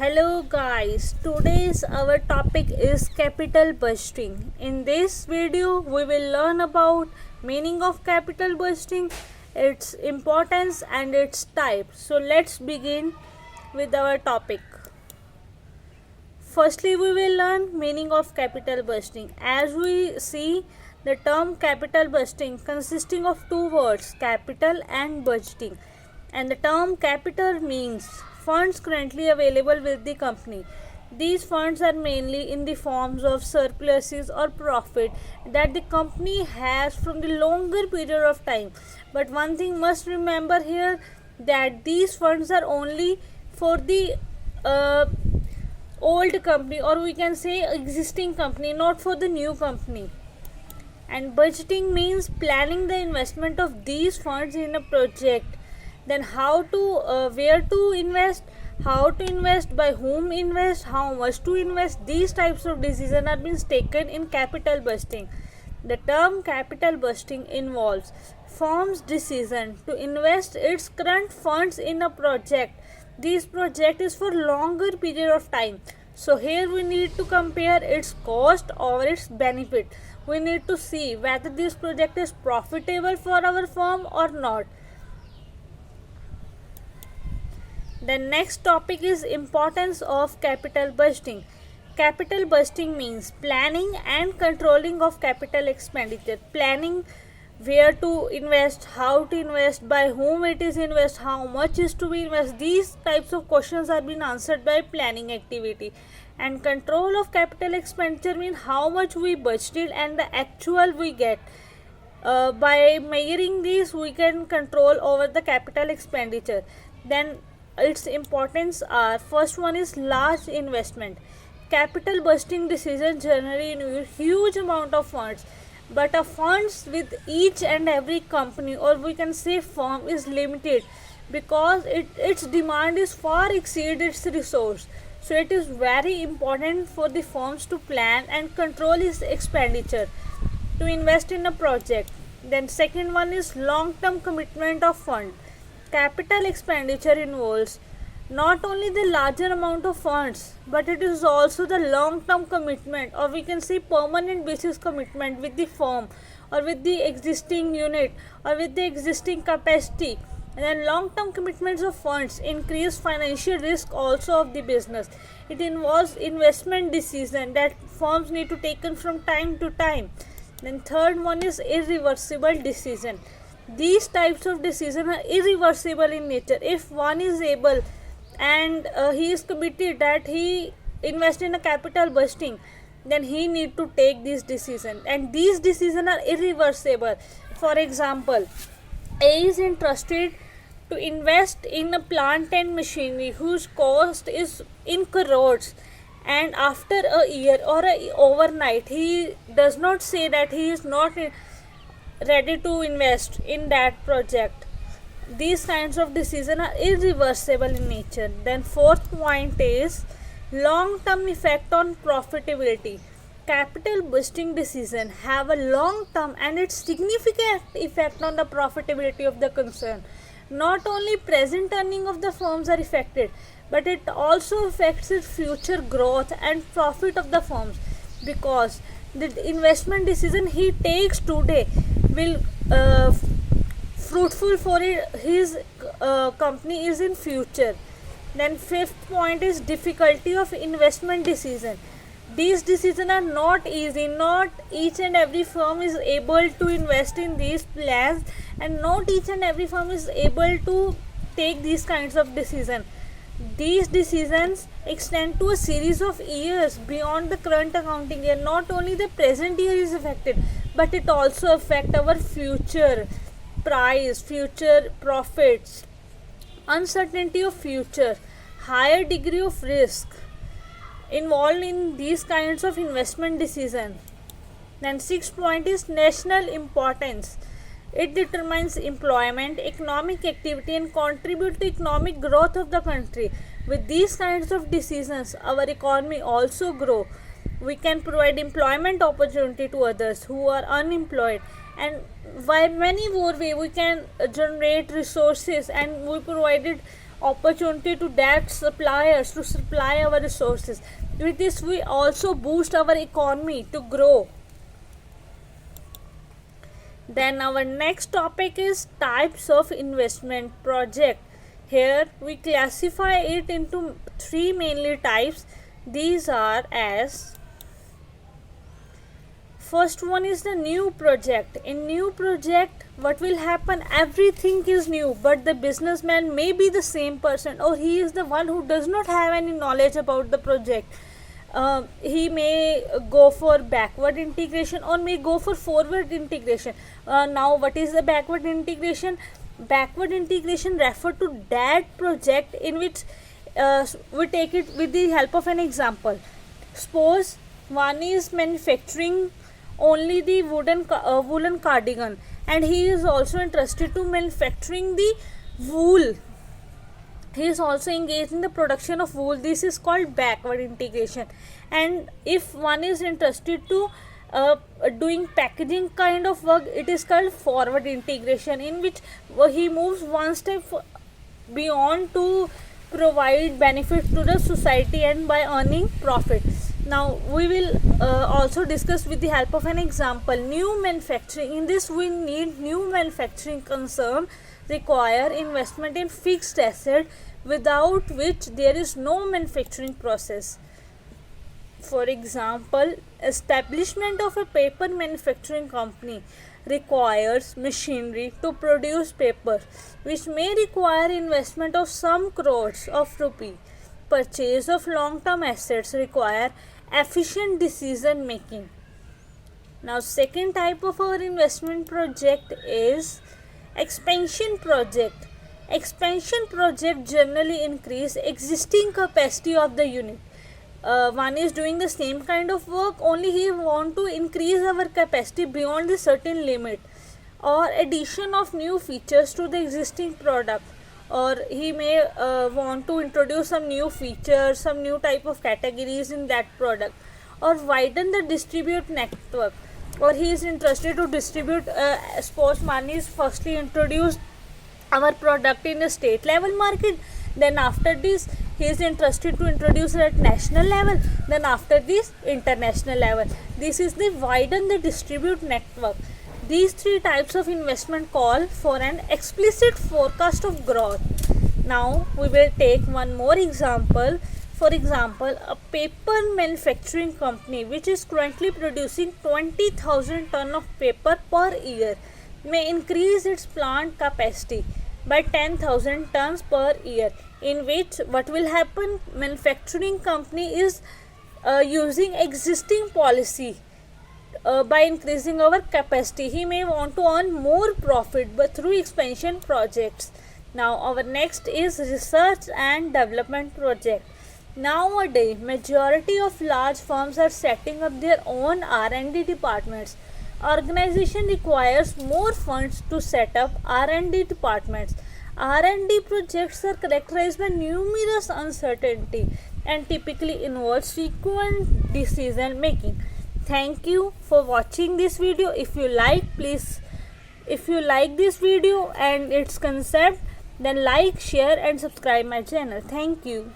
Hello guys, today's our topic is capital budgeting. In this video we will learn about meaning of capital budgeting, its importance and its type. So let's begin with our topic. Firstly we will learn meaning of capital budgeting. As we see, the term capital budgeting consisting of two words, capital and budgeting. And the term capital means funds currently available with the company. These funds are mainly in the forms of surpluses or profit that the company has from the longer period of time. But one thing must remember here, that these funds are only for the old company, or we can say existing company, not for the new company. And budgeting means planning the investment of these funds in a project. Then how to where to invest, how to invest, by whom invest, how much to invest, these types of decisions are being taken in capital budgeting. The term capital budgeting involves firm's decision to invest its current funds in a project. This project is for longer period of time. So here we need to compare its cost or its benefit. We need to see whether this project is profitable for our firm or not. The next topic is importance of capital budgeting. Capital budgeting means planning and controlling of capital expenditure. Planning where to invest, how to invest, by whom it is invest, how much is to be invest. These types of questions are being answered by planning activity. And control of capital expenditure means how much we budgeted and the actual we get. By measuring these, we can control over the capital expenditure. Then its importance are, first one is large investment. Capital budgeting decisions generally involve huge amount of funds, but a funds with each and every company, or we can say firm, is limited because its demand is far exceed its resource. So it is very important for the firms to plan and control its expenditure to invest in a project. Then second one is long term commitment of fund. Capital expenditure involves not only the larger amount of funds, but it is also the long term commitment, or we can say permanent basis commitment with the firm, or with the existing unit, or with the existing capacity. And then long term commitments of funds increase financial risk also of the business. It involves investment decision that firms need to take from time to time. Then third one is irreversible decision. These types of decisions are irreversible in nature. If one is able and he is committed that he invest in a capital budgeting, then he need to take these decisions, and these decisions are irreversible. For example, A is interested to invest in a plant and machinery whose cost is in crores, and after a year or overnight he does not say that he is not ready to invest in that project. These kinds of decisions are irreversible in nature. Then fourth point is long term effect on profitability. Capital boosting decisions have a long term and its significant effect on the profitability of the concern. Not only present earning of the firms are affected, but it also affects its future growth and profit of the firms, because the investment decision he takes today will fruitful for his company is in future. Then fifth point is difficulty of investment decision. These decisions are not easy. Not each and every firm is able to invest in these plans, and not each and every firm is able to take these kinds of decisions. These decisions extend to a series of years beyond the current accounting year. Not only the present year is affected, but it also affects our future price, future profits, uncertainty of future, higher degree of risk involved in these kinds of investment decisions. Then sixth point is national importance. It determines employment, economic activity, and contribute to economic growth of the country. With these kinds of decisions, our economy also grow. We can provide employment opportunity to others who are unemployed, and by many more ways we can generate resources, and we provided opportunity to that suppliers to supply our resources. With this, we also boost our economy to grow. Then our next topic is types of investment project. Here we classify it into three mainly types. These are as first one is the new project. In new project, what will happen? Everything is new, but the businessman may be the same person, or he is the one who does not have any knowledge about the project. He may go for backward integration or may go for forward integration. Now what is the backward integration? Backward integration refer to that project in which we take it with the help of an example. Suppose one is manufacturing only the woolen cardigan, and he is also interested to manufacturing the wool. He is also engaged in the production of wool. This is called backward integration. And if one is interested to doing packaging kind of work, it is called forward integration, in which he moves one step beyond to provide benefit to the society and by earning profit. Now we will also discuss with the help of an example. New manufacturing. In this, we need new manufacturing concern require investment in fixed asset, without which there is no manufacturing process. For example, establishment of a paper manufacturing company requires machinery to produce paper, which may require investment of some crores of rupee. Purchase of long-term assets require efficient decision making. Now, second type of our investment project is expansion project. Expansion project generally increase existing capacity of the unit. One is doing the same kind of work, only he want to increase our capacity beyond the certain limit, or addition of new features to the existing product, or he may want to introduce some new features, some new type of categories in that product, or widen the distribute network, or he is interested to distribute. Suppose one is firstly introduced our product in a state level market, then after this he is interested to introduce it at national level, then after this international level. This is the widen the distribute network. These three types of investment call for an explicit forecast of growth. Now we will take one more example. For example, a paper manufacturing company which is currently producing 20,000 ton of paper per year may increase its plant capacity by 10,000 tons per year, in which what will happen, manufacturing company is using existing policy by increasing our capacity. He may want to earn more profit but through expansion projects. Now our next is research and development project. Nowadays majority of large firms are setting up their own R&D departments. Organization requires more funds to set up R&D departments. R&D projects are characterized by numerous uncertainty and typically involves frequent decision making. Thank you for watching this video. If you like this video and its concept, then like, share and subscribe my channel. Thank you.